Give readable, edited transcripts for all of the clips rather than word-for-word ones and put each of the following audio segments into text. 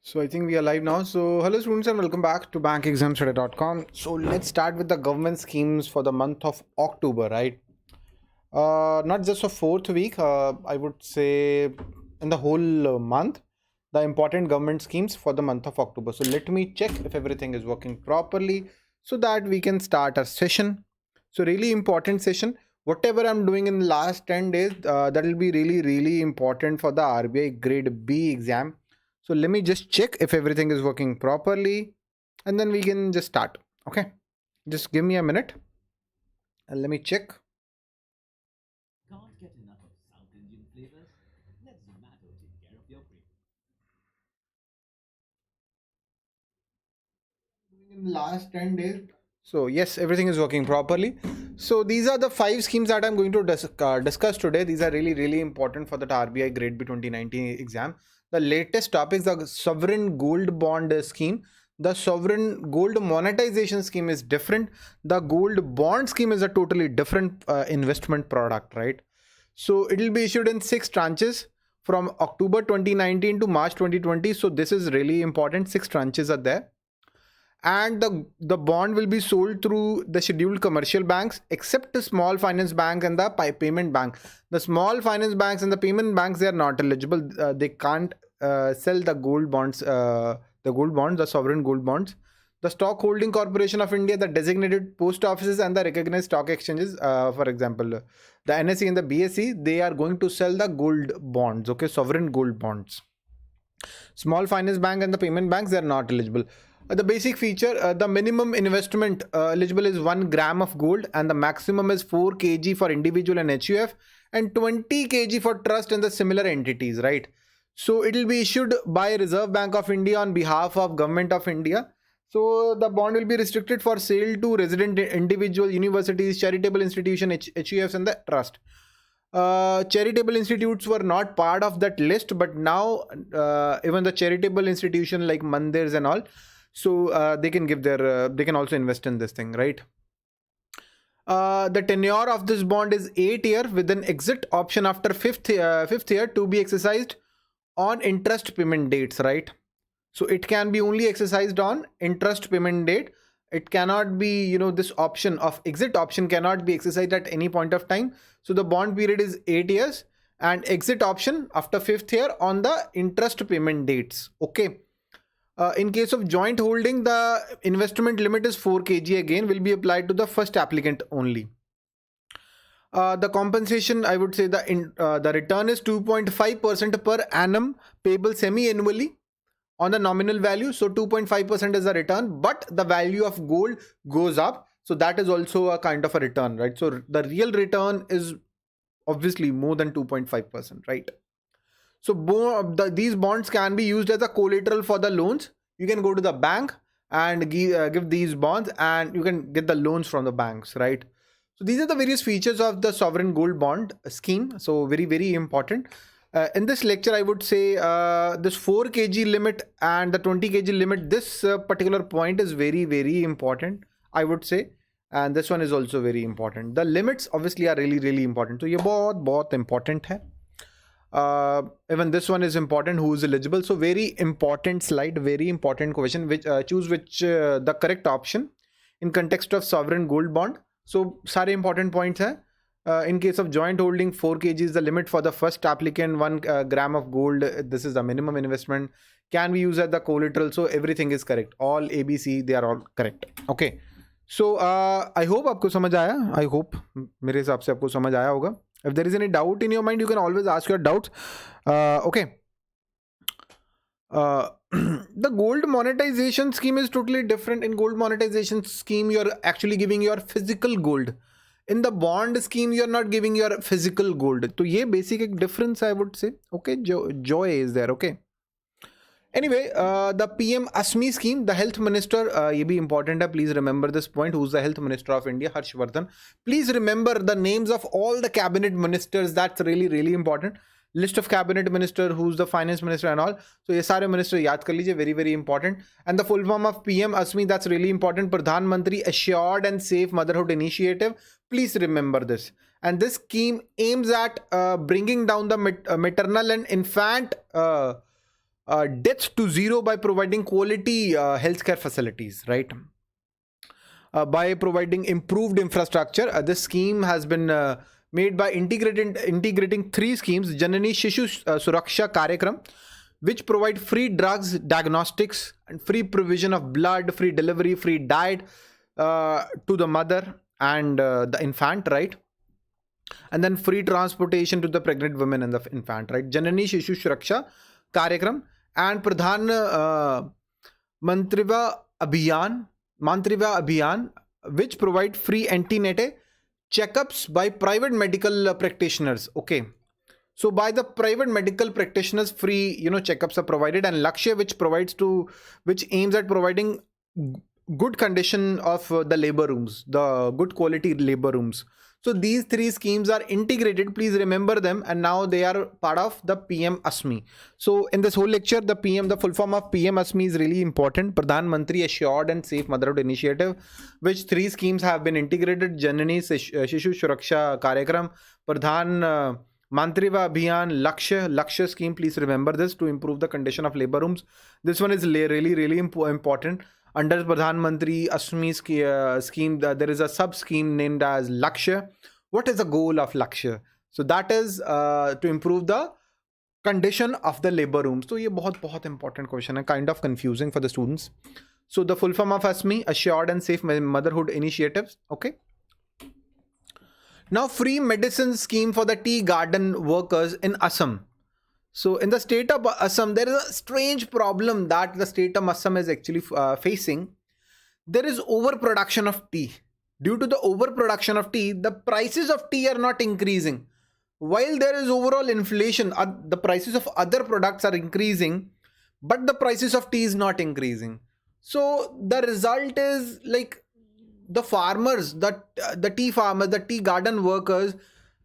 So I think we are live now. So hello students and welcome back to BankExamsToday.com. So let's start with the government schemes for the month of October, right? Not just a fourth week, I would say in the whole month, the important government schemes for the month of October. So let me check if everything is working properly so that we can start our session. So really important session. Whatever I'm doing in the last 10 days, that will be really important for the RBI grade B exam. So let me just check if everything is working properly and then we can just start. Okay, just give me a minute and let me check. Can't get enough of South Indian flavors? Let Zomato take care of your cravings. In the last 10 days. So yes, everything is working properly. So these are the 5 schemes that I'm going to discuss today. These are really important for the RBI grade B 2019 exam. The latest topics, the sovereign gold bond scheme. The sovereign gold monetization scheme is different. The gold bond scheme is a totally different investment product, right? So it will be issued in 6 tranches from October 2019 to March 2020. So this is really important. 6 tranches are there, and the bond will be sold through the scheduled commercial banks except the small finance bank and the payment bank. The small finance banks and the payment banks, they are not eligible. They can't sell the sovereign gold bonds. The stock holding corporation of India, the designated post offices and the recognized stock exchanges, for example the NSE and the BSE, they are going to sell the gold bonds, okay, sovereign gold bonds. Small finance bank and the payment banks, they are not eligible. The basic feature, the minimum investment eligible is 1 gram of gold, and the maximum is 4 kg for individual and HUF, and 20 kg for trust and the similar entities, right? So it will be issued by Reserve Bank of India on behalf of Government of India. So the bond will be restricted for sale to resident individual, universities, charitable institution, HUFs and the trust. Charitable institutes were not part of that list, but now even the charitable institution like mandirs and all, so they can give their they can also invest in this thing, right? The tenure of this bond is 8 year with an exit option after fifth year to be exercised on interest payment dates, right? So it can be only exercised on interest payment date. It cannot be, this option of exit option cannot be exercised at any point of time. So the bond period is 8 years and exit option after 5th year on the interest payment dates. Okay. In case of joint holding, the investment limit is 4 kg, again will be applied to the first applicant only. The compensation, I would say the return is 2.5% per annum, payable semi-annually on the nominal value. So 2.5% is the return, but the value of gold goes up. So that is also a kind of a return, right? So the real return is obviously more than 2.5%, right? So these bonds can be used as a collateral for the loans. You can go to the bank and give these bonds and you can get the loans from the banks, right? So these are the various features of the sovereign gold bond scheme. So very important. In this lecture, I would say this 4 kg limit and the 20 kg limit, this particular point is very important, I would say. And this one is also very important. The limits obviously are really important. So ये बहुत important है. Even this one is important, who is eligible. So very important slide, very important question, which choose the correct option in context of sovereign gold bond. So सारे important points हैं. In case of joint holding, 4 kg is the limit for the first applicant. 1 gram of gold, this is the minimum investment, can be used as the collateral. So everything is correct. All ABC, they are all correct. Okay. So I hope आपको समझ आया. I hope मेरे हिसाब से आपको समझ आया होगा. If there is any doubt in your mind, you can always ask your doubts. Okay. The gold monetization scheme is totally different. In gold monetization scheme, you're actually giving your physical gold. In the bond scheme, you're not giving your physical gold. So ये basic difference, I would say. Okay, joy is there. Okay. Anyway, the PM-ASMI scheme, the health minister, ये भी important है. Please remember this point. Who's the health minister of India? Harshvardhan. Please remember the names of all the cabinet ministers. That's really important. List of cabinet minister, who's the finance minister and all. So ये सारे minister याद कर लीजिए. Very important. And the full form of PM-ASMI, that's really important. Pradhan Mantri Assured and Safe Motherhood Initiative. Please remember this. And this scheme aims at bringing down the maternal and infant deaths to zero by providing quality healthcare facilities, right? By providing improved infrastructure. This scheme has been made by integrating three schemes: Janani Shishu Suraksha Karyakram, which provide free drugs, diagnostics, and free provision of blood, free delivery, free diet to the mother and the infant, right? And then free transportation to the pregnant women and the infant, right? Janani Shishu Suraksha Karyakram and Pradhan Mantriva Abhiyan, which provide free antenatal checkups by private medical practitioners. Okay. So by the private medical practitioners, free checkups are provided, and Lakshya, which aims at providing good condition of the labor rooms, the good quality labor rooms. So these three schemes are integrated. Please remember them, and now they are part of the PM ASMI. So in this whole lecture, the full form of PM ASMI is really important. Pradhan Mantri Assured and Safe Motherhood Initiative, which three schemes have been integrated: Janani Shishu Suraksha Karyakram, Pradhan Mantriva Abhiyan, Lakshya scheme. Please remember this to improve the condition of labor rooms. This one is really important. Under Pradhan Mantri ASMI scheme, there is a sub scheme named as Lakshya. What is the goal of Lakshya? So that is to improve the condition of the labor room. So ये बहुत important question है, kind of confusing for the students. So the full form of ASMI, Assured and Safe Motherhood Initiatives. Okay. Now, free medicine scheme for the tea garden workers in Assam. So in the state of Assam, there is a strange problem that the state of Assam is actually facing. There is overproduction of tea. Due to the overproduction of tea, the prices of tea are not increasing. While there is overall inflation, the prices of other products are increasing, but the prices of tea is not increasing. So the result is like the farmers, the tea farmers, the tea garden workers,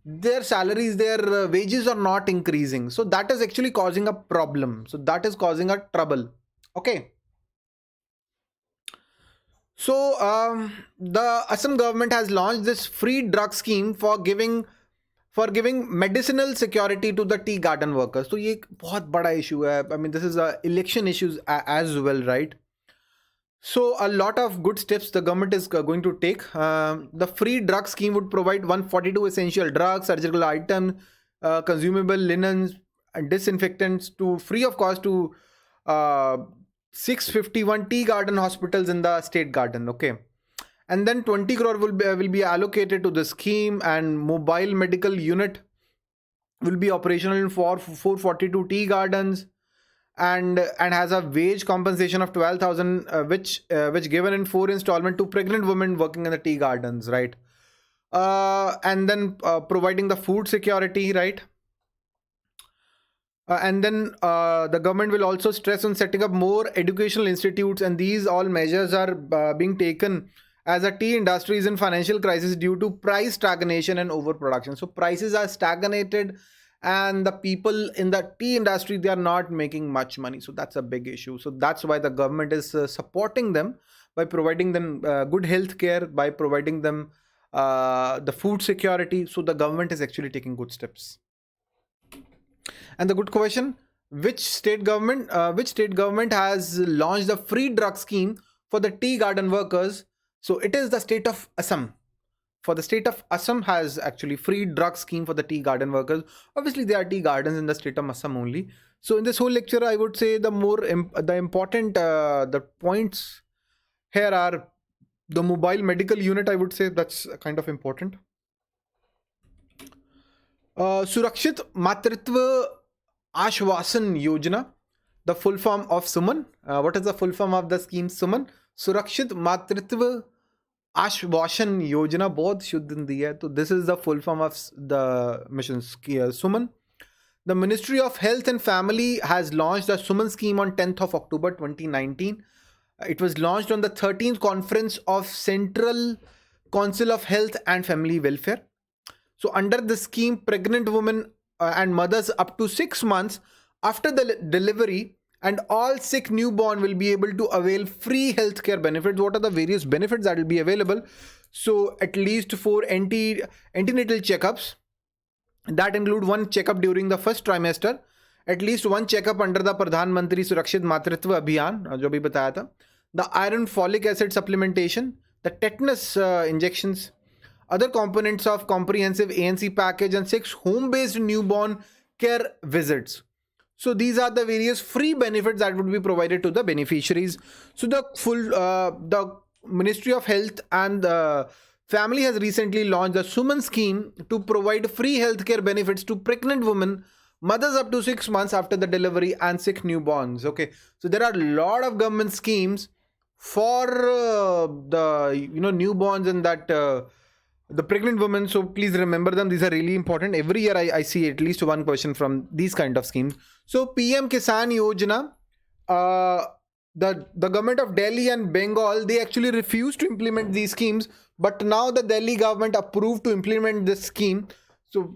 their salaries, their wages are not increasing. So that is actually causing a problem. So that is causing a trouble. Okay. So the Assam government has launched this free drug scheme for giving medicinal security to the tea garden workers. So ये एक बहुत बड़ा issue है. I mean, this is a election issues as well, right? So a lot of good steps the government is going to take. The free drug scheme would provide 142 essential drugs, surgical items, consumable linens, and disinfectants to free of cost to 651 tea garden hospitals in the state garden. Okay. And then 20 crore will be allocated to the scheme, and mobile medical unit will be operational in 442 tea gardens. And has a wage compensation of 12,000, which given in 4 installment to pregnant women working in the tea gardens, right? And then providing the food security, right? And then the government will also stress on setting up more educational institutes, and these all measures are being taken as the tea industry is in financial crisis due to price stagnation and overproduction. So prices are stagnated, and the people in the tea industry, they are not making much money. So that's a big issue. So that's why the government is supporting them by providing them good health care, by providing them the food security. So the government is actually taking good steps. And the good question, which state government has launched the free drug scheme for the tea garden workers? So it is the state of Assam. For the state of Assam has actually free drug scheme for the tea garden workers. Obviously, there are tea gardens in the state of Assam only. So in this whole lecture, I would say the important the points here are the mobile medical unit. I would say that's kind of important. Surakshit Matritva Ashwasan Yojana, the full form of SUMAN. What is the full form of the scheme SUMAN? Surakshit Matritva Ashwasan Yojana, बहुत शुद्ध हिंदी है. तो this is the full form of the mission SUMAN. The Ministry of Health and Family has launched the SUMAN scheme on 10th of October 2019. It was launched on the 13th conference of Central Council of Health and Family Welfare. So under the scheme, pregnant women and mothers up to 6 months after the delivery and all sick newborn will be able to avail free healthcare benefits. What are the various benefits that will be available? So at least 4 antenatal checkups that include 1 checkup during the first trimester, at least one checkup under the Pradhan Mantri Surakshit Matritva Abhiyan, जो भी बताया था, the iron folic acid supplementation, the tetanus injections, other components of comprehensive ANC package, and 6 home-based newborn care visits. So these are the various free benefits that would be provided to the beneficiaries. So the Ministry of Health and Family has recently launched the SUMAN scheme to provide free healthcare benefits to pregnant women, mothers up to 6 months after the delivery, and sick newborns. Okay, so there are a lot of government schemes for the newborns and that the pregnant women. So please remember them. These are really important. Every year I see at least one question from these kind of schemes. So PM-KISAN Yojana, the government of Delhi and Bengal, they actually refused to implement these schemes, but now the Delhi government approved to implement this scheme. So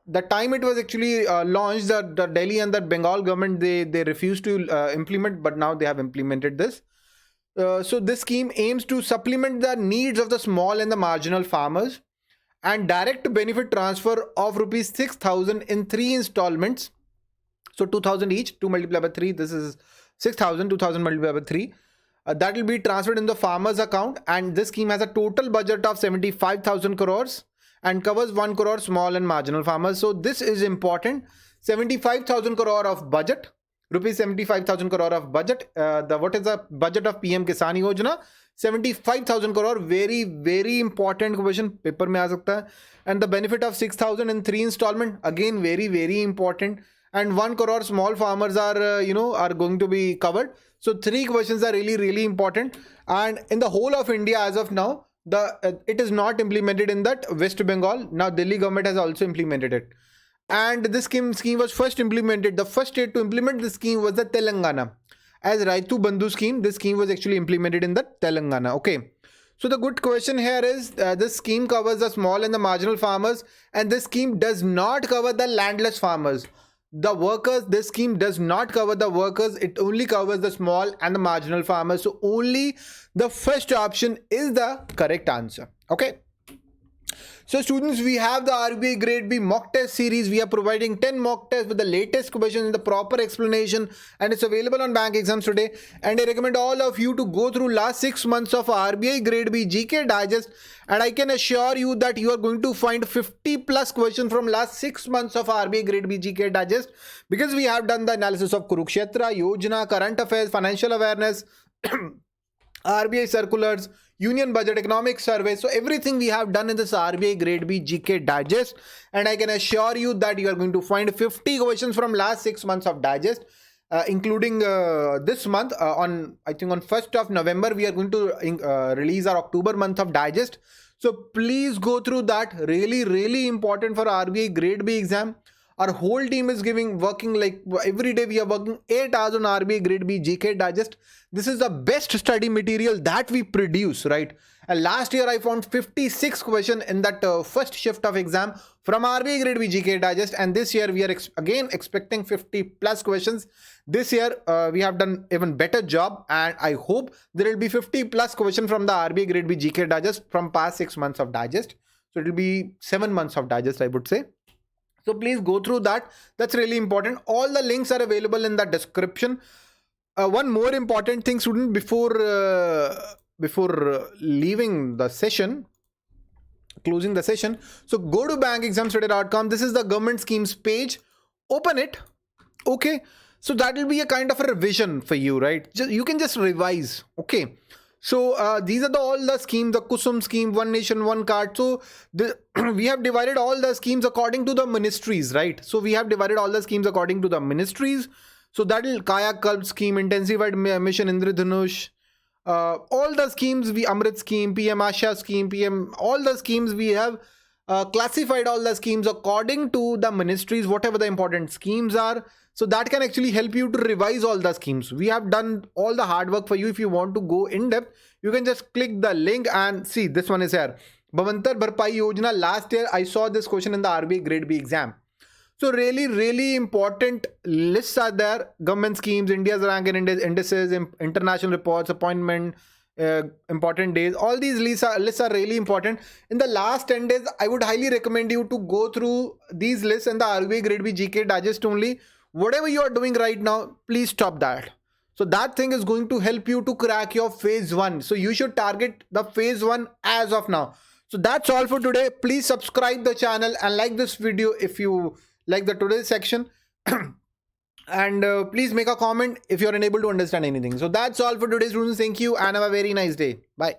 the time it was actually launched, the Delhi and the Bengal government, they refused to implement, but now they have implemented this. So this scheme aims to supplement the needs of the small and the marginal farmers, and direct benefit transfer of rupees 6,000 in 3 installments. So 2,000 each, 2 multiplied by 3, this is 6,000, 2,000 multiplied by 3. That will be transferred in the farmer's account, and this scheme has a total budget of 75,000 crores and covers 1 crore small and marginal farmers. So this is important. 75,000 crore of budget, rupees 75,000 crore of budget. What is the budget of PM-KISAN Yojana? 75,000 crore. Very, very important question. Paper mein aa sakta hai. And the benefit of 6,000 in 3 installment. Again, very, very important. And 1 crore small farmers are going to be covered. So 3 questions are really, really important. And in the whole of India as of now, it is not implemented in that West Bengal. Now Delhi government has also implemented it. And this scheme was first implemented. The first state to implement this scheme was the Telangana. As Raitu Bandhu scheme, this scheme was actually implemented in the Telangana. Okay. So the good question here is, this scheme covers the small and the marginal farmers, and this scheme does not cover the landless farmers. The workers, this scheme does not cover the workers. It only covers the small and the marginal farmers. So only the first option is the correct answer. Okay. So students, we have the RBI Grade B mock test series. We are providing 10 mock tests with the latest questions and the proper explanation, and it's available on Bank Exams Today. And I recommend all of you to go through last 6 months of RBI Grade B GK Digest, and I can assure you that you are going to find 50 plus questions from last 6 months of RBI Grade B GK Digest, because we have done the analysis of Kurukshetra, Yojana, current affairs, financial awareness, RBI circulars, union budget, economic survey. So everything we have done in this RBI Grade B GK Digest, and I can assure you that you are going to find 50 questions from last 6 months of digest, including this month. I think on 1st of November we are going to release our October month of digest. So please go through that. Really, really important for RBI Grade B exam. Our whole team is working like every day. We are working 8 hours on RBI Grade B GK Digest. This is the best study material that we produce, right? And last year I found 56 questions in that first shift of exam from RBI Grade B GK Digest. And this year we are again expecting 50 plus questions. This year we have done even better job, and I hope there will be 50 plus questions from the RBI Grade B GK Digest from past 6 months of digest. So it will be 7 months of digest, I would say. So please go through that. That's really important. All the links are available in the description. One more important thing, student, before leaving the session, closing the session. So go to BankExamsToday.com. This is the government schemes page. Open it. Okay. So that will be a kind of a revision for you, right? You can just revise. Okay. So these are all the schemes, the Kusum scheme, One Nation, One Card. So we have divided all the schemes according to the ministries, right? So we have divided all the schemes according to the ministries. So that is Kaya Kalp scheme, Intensified Mission Indradhanush, all the schemes, Amrit scheme, PM Asha scheme, all the schemes we have classified all the schemes according to the ministries, whatever the important schemes are. So that can actually help you to revise all the schemes. We have done all the hard work for you. If you want to go in depth, you can just click the link and see. This one is here. Bhavantar Bharpai Yojana. Last year, I saw this question in the RBI Grade B exam. So really, really important lists are there. Government schemes, India's rank and indices, international reports, appointment, important days. All these lists are really important. In the last 10 days, I would highly recommend you to go through these lists and the RBI Grade B GK Digest only. whatever you are doing right now, please stop that. So that thing is going to help you to crack your phase 1. So you should target the phase 1 as of now. So that's all for today. Please subscribe the channel and like this video if you like the today's section. And please make a comment if you're unable to understand anything. So that's all for today's students. Thank you and have a very nice day. Bye.